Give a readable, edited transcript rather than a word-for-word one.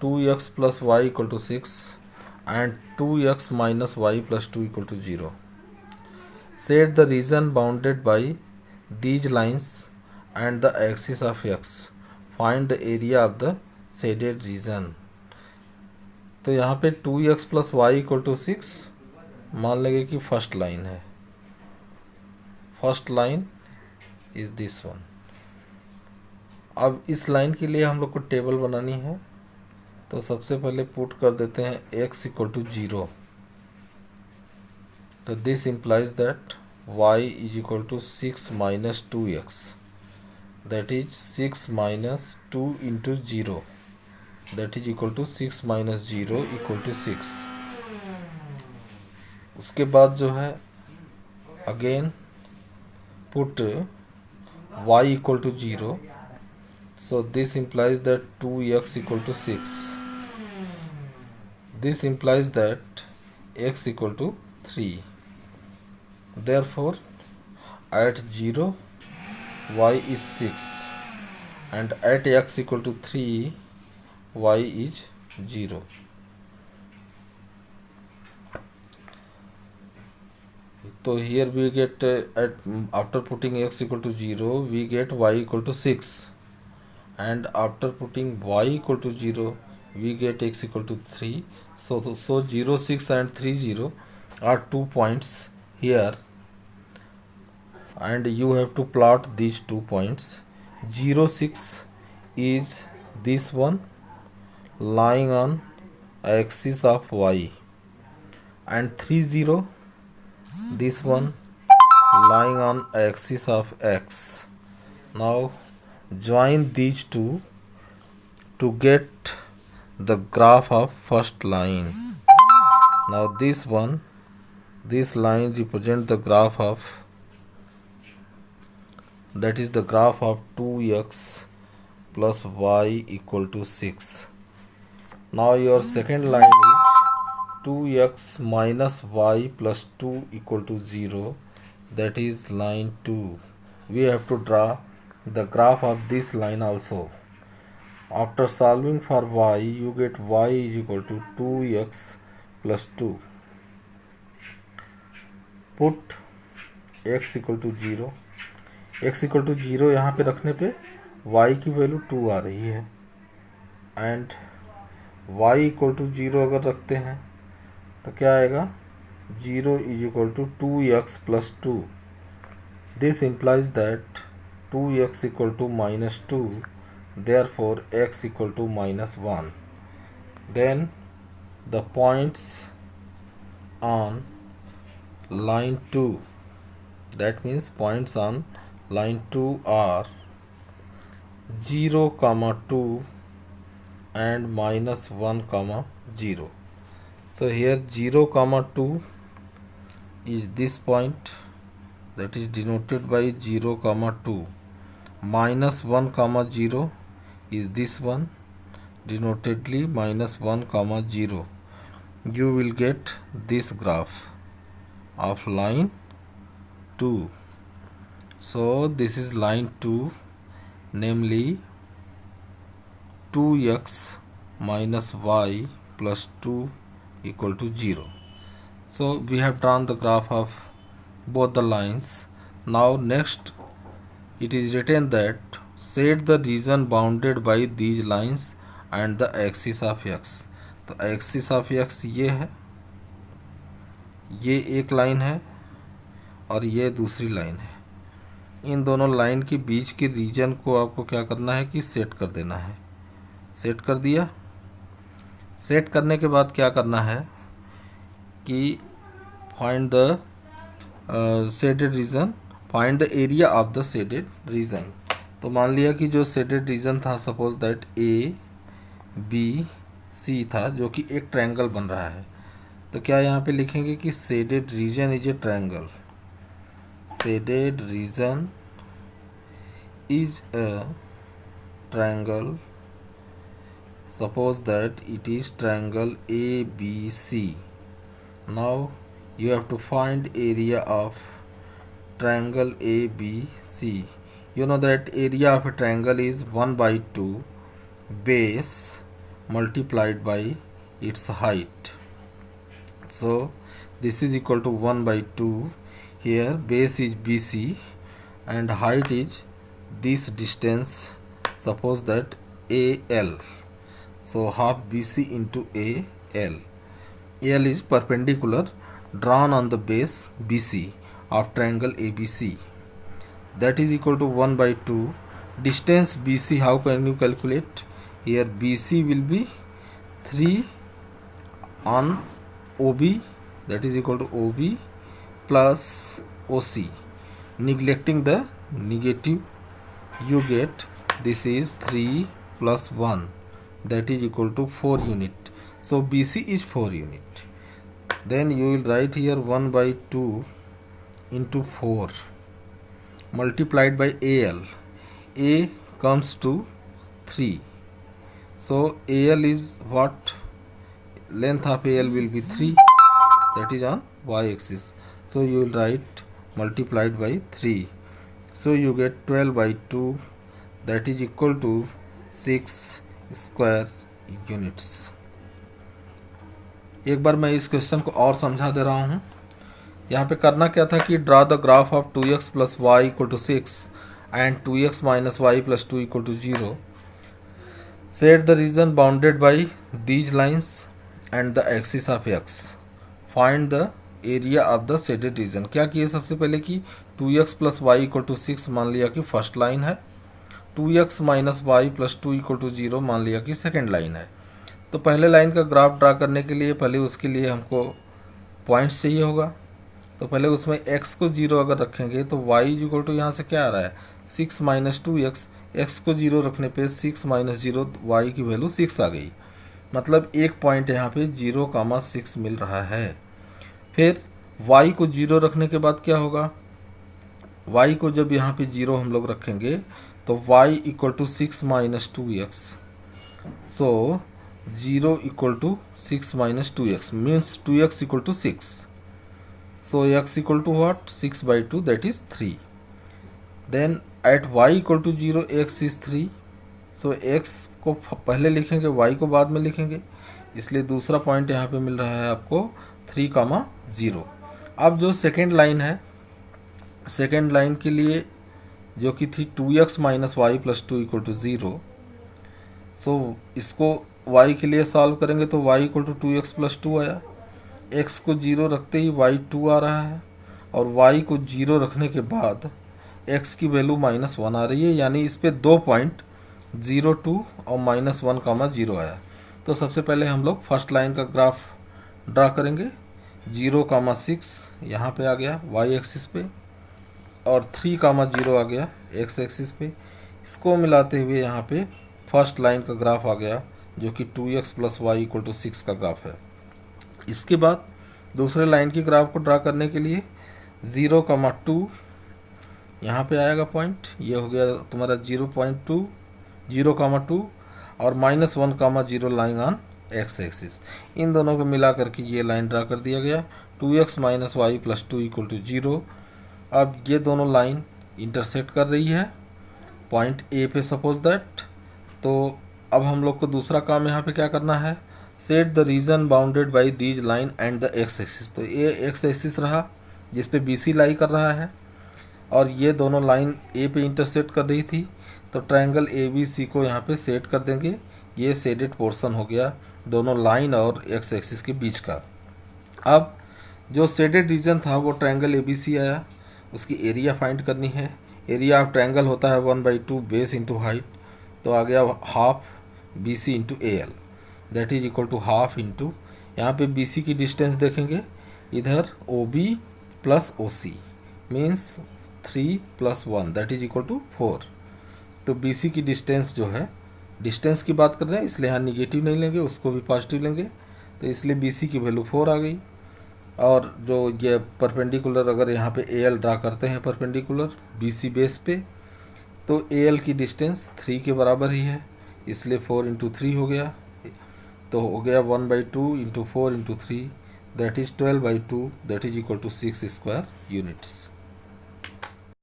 2x plus y equal to 6 and 2x minus y plus 2 equal to 0. Set the region bounded by these lines and the axis of x. Find the area of the shaded region. तो यहाँ पे 2x plus y equal to 6 मान लेंगे कि first line है. First line is this one. अब इस line के लिए हम लोग को टेबल बनानी है, तो सबसे पहले पुट कर देते हैं x इक्वल टू 0. तो this implies that y is equal to 6 minus 2x, that is 6 minus 2 into 0, that is equal to 6 minus 0 equal to 6. उसके बाद जो है again put y equal to 0. So this implies that 2x equal to 6. This implies that x equal to 3. Therefore, at 0, y is 6, and at x equal to 3, y is 0. So here we get after putting x equal to 0, we get y equal to 6. And after putting y equal to 0, we get x equal to 3. So 0, 6 and 3, 0 are 2 points here, and you have to plot these 2 points. 0, 6 is this one lying on axis of y, and 3, 0 this one lying on axis of x. Now join these two to get the graph of first line. Now this line represents the graph of, that is the graph of 2x plus y equal to 6. Now your second line is 2x minus y plus 2 equal to 0, that is line 2. We have to draw the graph of this line also. After solving for y, you get y is equal to 2x plus 2. Put x equal to 0. x equal to 0 यहाँ पे रखने पे y की value 2 आ रही है, and y equal to 0 अगर रखते हैं तो क्या आएगा, 0 is equal to 2x plus 2. This implies that 2x equal to minus 2, therefore x equal to minus 1. Then the points on line 2, that means points on line 2 are 0, 2 and minus 1, 0. So here 0, 2 is this point, that is denoted by 0, 2. Minus 1, 0 is this one, denotedly minus 1, 0. You will get this graph of line 2. So this is line 2, namely 2x minus y plus 2 equal to 0. So we have drawn the graph of both the lines. Now next it is written that set the region bounded by these lines and the axis of x. तो axis of x ये है, ये एक line है और ये दूसरी line है. इन दोनों लाइन के बीच के रीजन को आपको क्या करना है कि सेट कर देना है. सेट कर दिया. सेट करने के बाद क्या करना है कि find the shaded region, find the area of the shaded region. तो मान लिया कि जो शेडेड रीजन था, suppose that A B C था, जो कि एक ट्रायंगल बन रहा है. तो क्या यहाँ पे लिखेंगे कि shaded region is a triangle. Shaded region is a triangle. Suppose that it is triangle A B C. Now you have to find area of triangle ABC. You know that area of a triangle is 1/2 base multiplied by its height. So this is equal to 1 by 2. Here base is BC and height is this distance, suppose that AL. So half BC into AL. AL is perpendicular drawn on the base BC of triangle ABC. That is equal to 1 by 2. Distance BC, how can you calculate? Here BC will be 3 on OB, that is equal to OB plus OC. Neglecting the negative, you get this is 3 plus 1, that is equal to 4 unit. So BC is 4 unit. Then you will write here 1 by 2 into 4 multiplied by AL. A comes to 3. So AL is what? Length of AL will be 3, that is on y-axis. So you will write multiplied by 3. So you get 12 by 2, that is equal to 6 square units. एक बार मैं इस question को और समझा दे रहा हूँ. यहाँ पे करना क्या था कि draw the graph of 2x plus Y equal to 6 and 2x minus Y plus 2 equal to 0. Set the region bounded by these lines and the axis of x. Find the area of the shaded region. क्या किए सबसे पहले कि 2x plus Y equal to 6 मान लिया कि first line है, 2x minus Y plus 2 equal to 0 मान लिया कि सेकेंड लाइन है. तो पहले लाइन का ग्राफ ड्रा करने के लिए पहले उसके लिए हमको पॉइंट्स चाहिए होगा. तो पहले उसमें x को 0 अगर रखेंगे तो y इक्वल टू यहाँ से क्या आ रहा है 6 माइनस 2x. x को 0 रखने पे 6 माइनस 0 y की वैल्यू 6 आ गई. मतलब एक पॉइंट यहाँ पे 0,6 मिल रहा है. फिर y को 0 रखने के बाद क्या होगा, y को जब यहाँ पे 0 हम लोग रखेंगे तो y equal to 6 minus 2x. So 0 equal to 6 minus 2x means 2x equal to 6. So x equal to what? 6 by 2, that is 3. Then at y equal to 0 x is 3. So x को पहले लिखेंगे, y को बाद में लिखेंगे, इसलिए दूसरा point यहाँ पे मिल रहा है आपको 3,0. अब जो सेकेंड लाइन है, सेकेंड लाइन के लिए जो कि थी 2x minus Y plus 2 equal to 0. So इसको y के लिए सॉल्व करेंगे तो y equal to 2x plus 2 आया. x को 0 रखते ही y 2 आ रहा है और y को 0 रखने के बाद x की वैल्यू -1 आ रही है. यानी इस पे 2 पॉइंट 0, 2 और -1,0 आया. तो सबसे पहले हम लोग फर्स्ट लाइन का ग्राफ ड्रा करेंगे. 0,6 यहाँ पे आ गया y एक्सिस पे और 3,0 आ गया x एक्सिस पे. इसको मिलाते हुए यहाँ पे फर्स्ट लाइन का ग्राफ आ गया जो कि 2x plus Y equal to 6 का ग्राफ है. इसके बाद दूसरे लाइन की ग्राफ को ड्रा करने के लिए 0,2 यहाँ पे आएगा पॉइंट. ये हो गया तुम्हारा 0.2 0,2 और -1,0 लाइन ऑन x एक्सिस. इन दोनों को मिला करके ये लाइन ड्रा कर दिया गया 2x minus Y plus 2 equal to 0. अब ये दोनों लाइन इंटरसेक्ट कर रही है पॉइंट A पे सपोज दैट. तो अब हम लोग को दूसरा काम यहाँ पे क्या करना है, set the region bounded by these line and the x axis. तो ये एक्स एक्सिस रहा जिस पे BC लाई कर रहा है और ये दोनों लाइन A पे इंटरसेक्ट कर रही थी. तो ट्रायंगल ABC को यहाँ पे सेट कर देंगे. ये शेडेड पोर्शन हो गया दोनों लाइन और एक्स एक्सिस के बीच का. अब जो शेडेड रीजन था वो ट्रायंगल ABC आया, उसकी एरिया फाइंड करनी है. एरिया ऑफ ट्रायंगल होता है 1/2 बेस इंटू हाइट. तो आ गया half BC into AL, that is equal to half into, यहाँ पे BC की डिस्टेंस देखेंगे इधर OB plus OC means 3 + 1 that is equal to 4. तो BC की डिस्टेंस जो है, डिस्टेंस की बात कर रहे हैं इसलिए यहाँ निगेटिव नहीं लेंगे, उसको भी पॉजिटिव लेंगे. तो इसलिए BC की वैल्यू 4 आ गई. और जो ये परपेंडिकुलर अगर यहाँ पे AL ड्रा करते हैं परपेंडिकुलर BC बेस पे, तो AL की डिस्टेंस 3 के बराबर ही है, इसलिए 4 × 3 हो गया. तो हो गया 1/2 × 4 × 3 that is 12/2 that is equal to 6 square units.